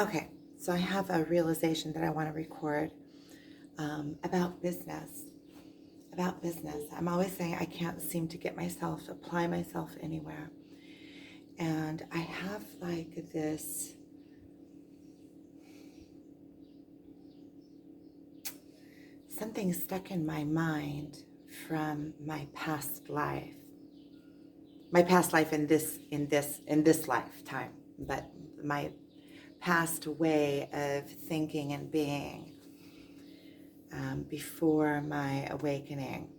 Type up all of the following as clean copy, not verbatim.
Okay, so I have a realization that I want to record about business. About business. I'm always saying I can't seem to get myself, apply myself anywhere. And I have like this something stuck in my mind from my past life. My past life in this lifetime, but my past way of thinking and being before my awakening.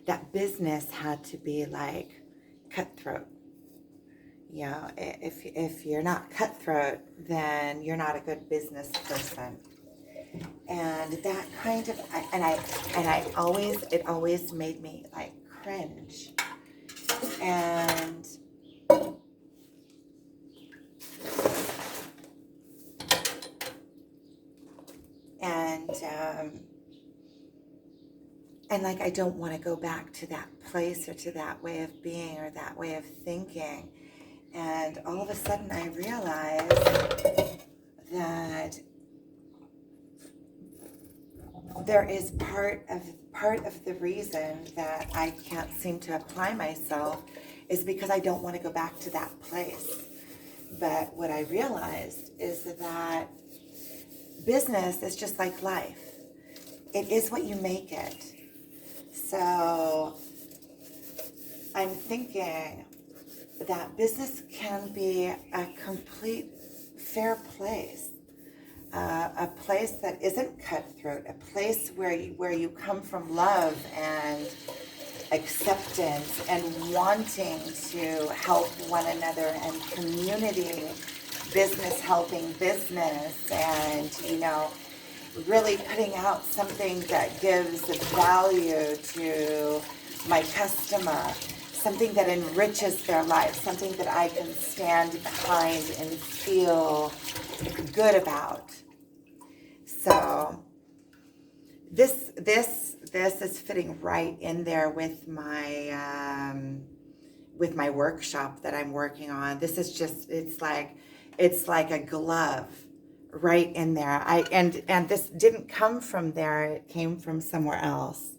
That business had to be like cutthroat. You know, if you're not cutthroat, then you're not a good business person. And that kind of, and I always, it always made me like cringe. And and um, and like I don't want to go back to that place or to that way of being or that way of thinking. And all of a sudden I realized that there is part of the reason that I can't seem to apply myself is because I don't want to go back to that place. But what I realized is that business is just like life. It is what you make it. So I'm thinking that business can be a complete fair place. A place that isn't cutthroat, a place where you come from love and acceptance and wanting to help one another and community, business helping business, and really putting out something that gives value to my customer, something that enriches their life, something that I can stand behind and feel good about. So this is fitting right in there with my workshop that I'm working on. This is just it's like a glove right in there. And this didn't come from there. It came from somewhere else.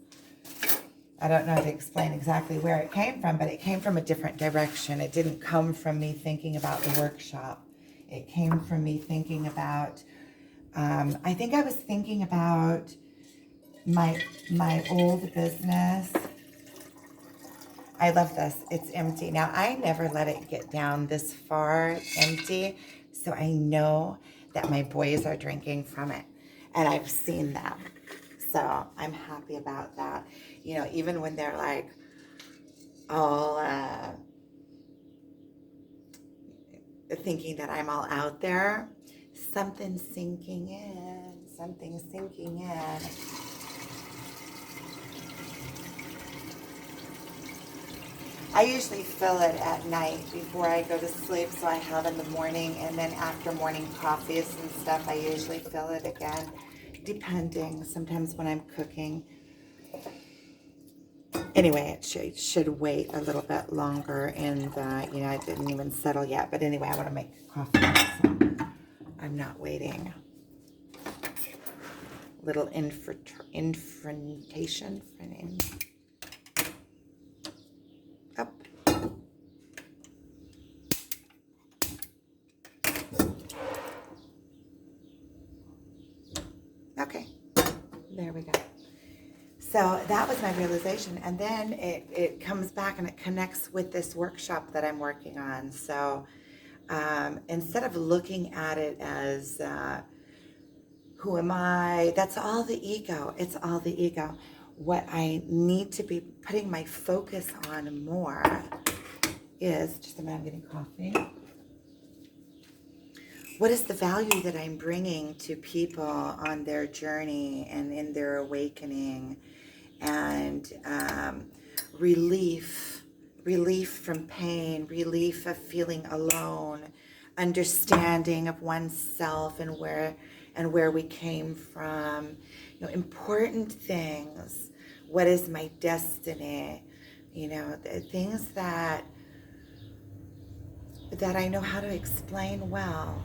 I don't know how to explain exactly where it came from, but it came from a different direction. It didn't come from me thinking about the workshop. It came from me thinking about I think I was thinking about my old business. I love this. It's empty. Now, I never let it get down this far empty, so I know that my boys are drinking from it, and I've seen them. So I'm happy about that. Even when they're like all thinking that I'm all out there, something's sinking in. Something's sinking in. I usually fill it at night before I go to sleep, so I have in the morning, and then after morning coffees and stuff, I usually fill it again, depending, sometimes when I'm cooking. Anyway, it should wait a little bit longer, and it didn't even settle yet, but anyway, I want to make coffee, so I'm not waiting. Little infermentation. Up. Okay, there we go. So that was my realization. And then it comes back and it connects with this workshop that I'm working on. So instead of looking at it as who am I, that's all the ego. It's all the ego. What I need to be putting my focus on more is, just a minute, I'm getting coffee. What is the value that I'm bringing to people on their journey and in their awakening, and relief from pain, relief of feeling alone, understanding of oneself and where we came from, important things. What is my destiny? The things that that I know how to explain well.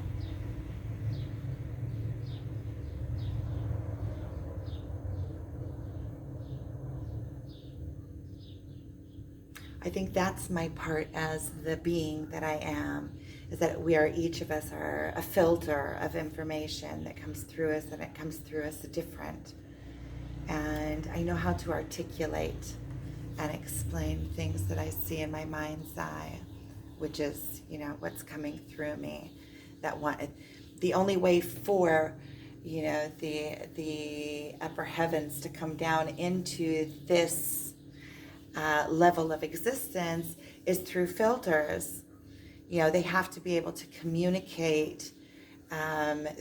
I think that's my part as the being that I am, is that we are, each of us are a filter of information that comes through us, and it comes through us different. And I know how to articulate and explain things that I see in my mind's eye, which is, what's coming through me. The only way for, the upper heavens to come down into this level of existence is through filters. They have to be able to communicate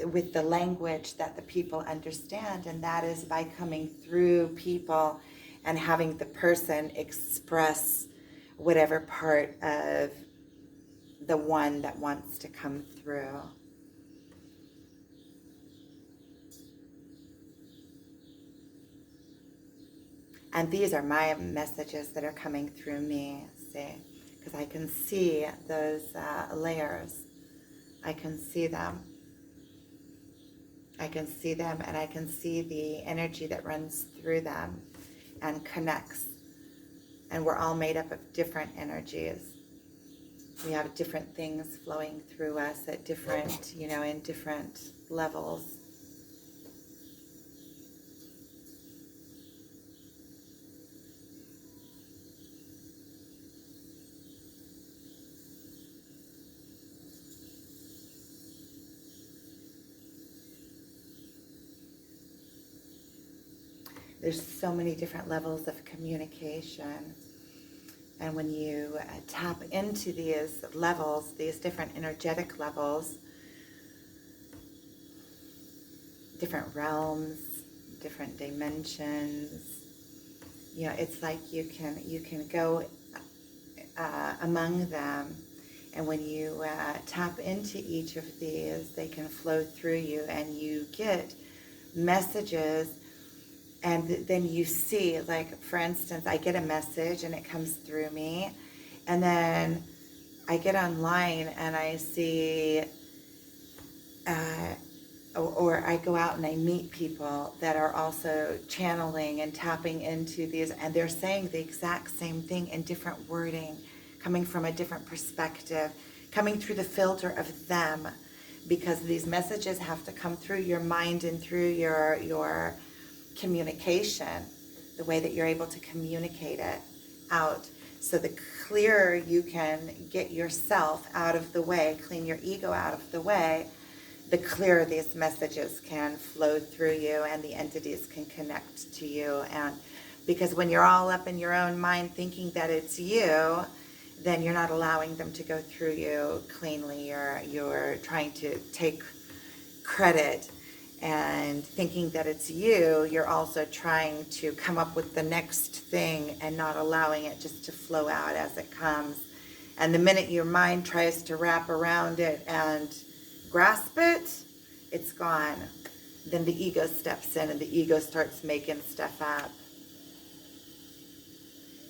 with the language that the people understand, and that is by coming through people and having the person express whatever part of the one that wants to come through. And these are my messages that are coming through me, see, because I can see those layers. I can see them. I can see them, and I can see the energy that runs through them and connects. And we're all made up of different energies. We have different things flowing through us at different, in different levels. There's so many different levels of communication. And when you tap into these levels, these different energetic levels, different realms, different dimensions, it's like you can go among them. And when you tap into each of these, they can flow through you, and you get messages. And then you see, like, for instance, I get a message and it comes through me, and then I get online and I see, or I go out and I meet people that are also channeling and tapping into these, and they're saying the exact same thing in different wording, coming from a different perspective, coming through the filter of them, because these messages have to come through your mind and through your communication, the way that you're able to communicate it out. So the clearer you can get yourself out of the way, clean your ego out of the way, the clearer these messages can flow through you, and the entities can connect to you. And because when you're all up in your own mind thinking that it's you, then you're not allowing them to go through you cleanly. You're trying to take credit and thinking that it's you. You're also trying to come up with the next thing and not allowing it just to flow out as it comes. And the minute your mind tries to wrap around it and grasp it, it's gone. Then the ego steps in, and the ego starts making stuff up.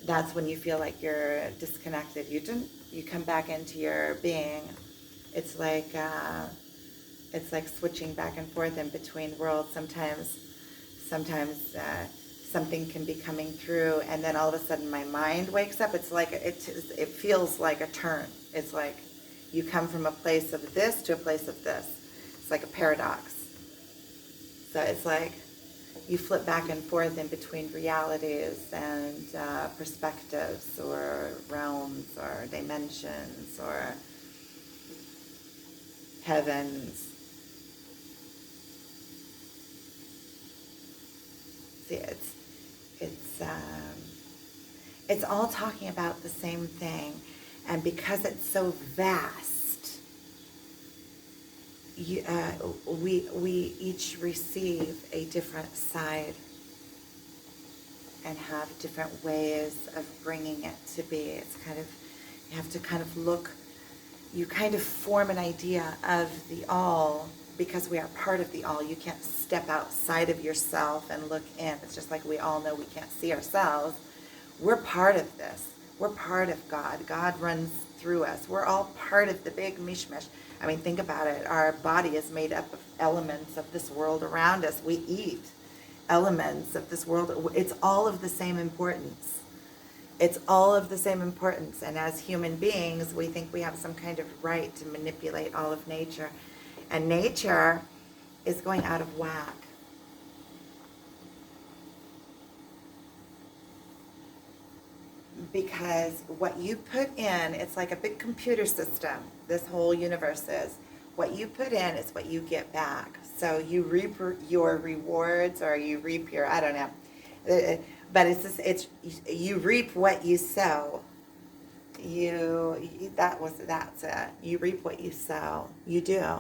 That's when you feel like you're disconnected. You come back into your being. It's like switching back and forth in between worlds. Sometimes something can be coming through, and then all of a sudden my mind wakes up. It's like it feels like a turn. It's like you come from a place of this to a place of this. It's like a paradox. So it's like you flip back and forth in between realities and perspectives, or realms, or dimensions, or heavens. See, it's all talking about the same thing, and because it's so vast, we each receive a different side and have different ways of bringing it to be. It's kind of, you have to kind of look, you kind of form an idea of the all, because we are part of the all. You can't step outside of yourself and look in. It's just like we all know we can't see ourselves. We're part of this. We're part of God. God runs through us. We're all part of the big mishmash. I mean, think about it. Our body is made up of elements of this world around us. We eat elements of this world. It's all of the same importance. It's all of the same importance. And as human beings, we think we have some kind of right to manipulate all of nature. And nature is going out of whack. Because what you put in, it's like a big computer system, this whole universe is. What you put in is what you get back. So you reap your rewards, or you reap your, I don't know. But it's just, you reap what you sow. That's it. You reap what you sow. You do.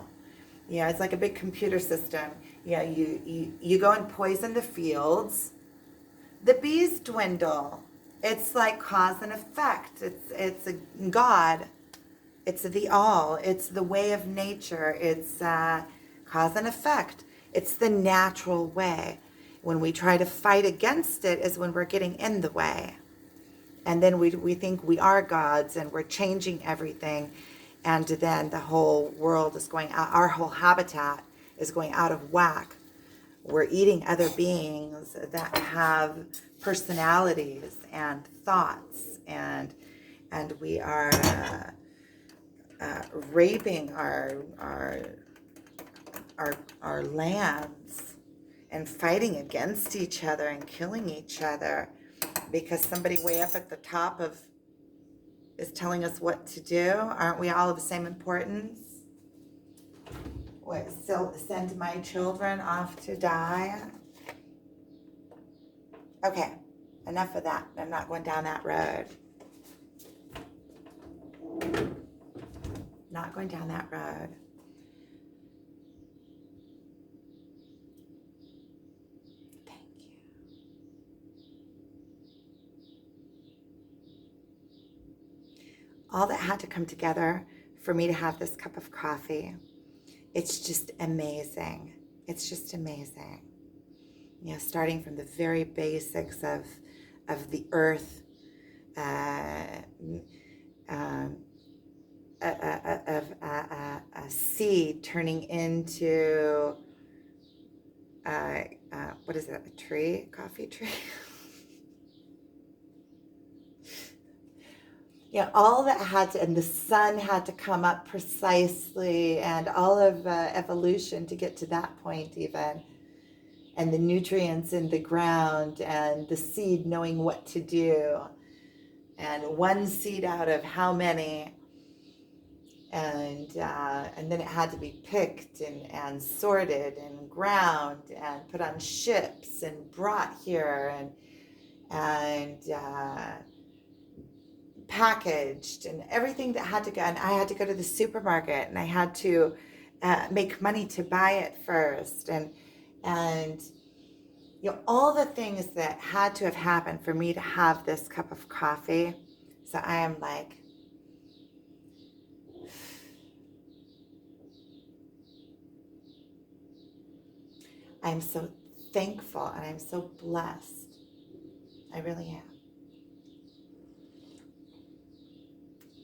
Yeah, it's like a big computer system. Yeah, you go and poison the fields. The bees dwindle. It's like cause and effect. It's a God. It's the all. It's the way of nature. It's cause and effect. It's the natural way. When we try to fight against it is when we're getting in the way. And then we think we are gods and we're changing everything. And then the whole world is going out, our whole habitat is going out of whack. We're eating other beings that have personalities and thoughts, and we are raping our lands and fighting against each other and killing each other because somebody way up at the top is telling us what to do. Aren't we all of the same importance? What, still send my children off to die? Okay, enough of that. I'm not going down that road. Not going down that road. Thank you. All that had to come together for me to have this cup of coffee. It's just amazing. It's just amazing. You know, starting from the very basics of the earth, of a seed turning into what is it? A tree? Coffee tree? Yeah, all that had to, and the sun had to come up precisely, and all of evolution to get to that point even, and the nutrients in the ground, and the seed knowing what to do, and one seed out of how many, and then it had to be picked and sorted and ground and put on ships and brought here and packaged, and everything that had to go. And I had to go to the supermarket, and I had to make money to buy it first, and you know, all the things that had to have happened for me to have this cup of coffee. So I am like, I'm so thankful and I'm so blessed. I really am.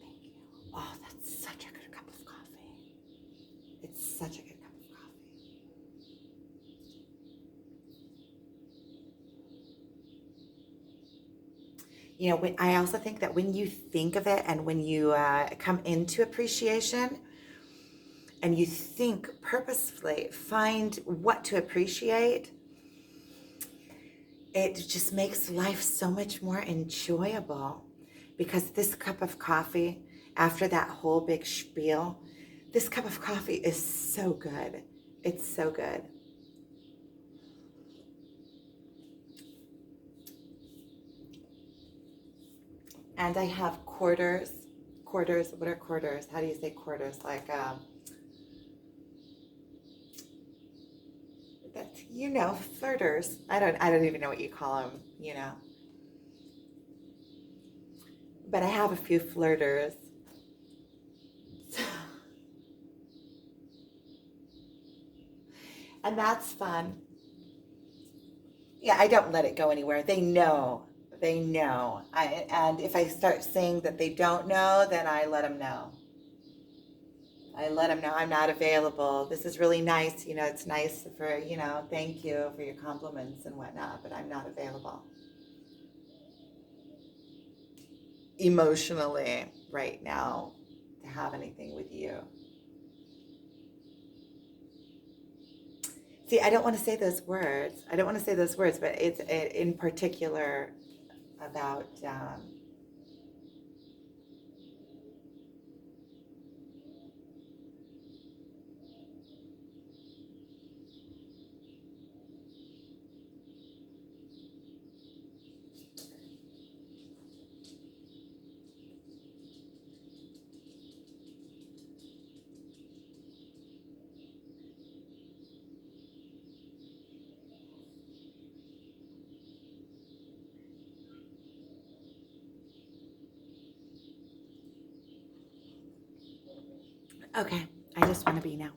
Thank you. Oh, that's such a good cup of coffee. It's such a good cup of coffee. You know, I also think that when you think of it and when you come into appreciation and you think purposefully, find what to appreciate, it just makes life so much more enjoyable. Because this cup of coffee, after that whole big spiel, this cup of coffee is so good. It's so good. And I have quarters. Quarters, what are quarters? How do you say quarters? Like, that's, you know, flirters. I don't even know what you call them, you know. But I have a few flirters. And that's fun. Yeah, I don't let it go anywhere. They know They know. And if I start saying that they don't know, then I let them know. I let them know I'm not available. This is really nice. It's nice for, thank you for your compliments and whatnot, but I'm not available emotionally right now to have anything with you. See, I don't want to say those words. I don't want to say those words, but it's in particular about okay, I just want to be now.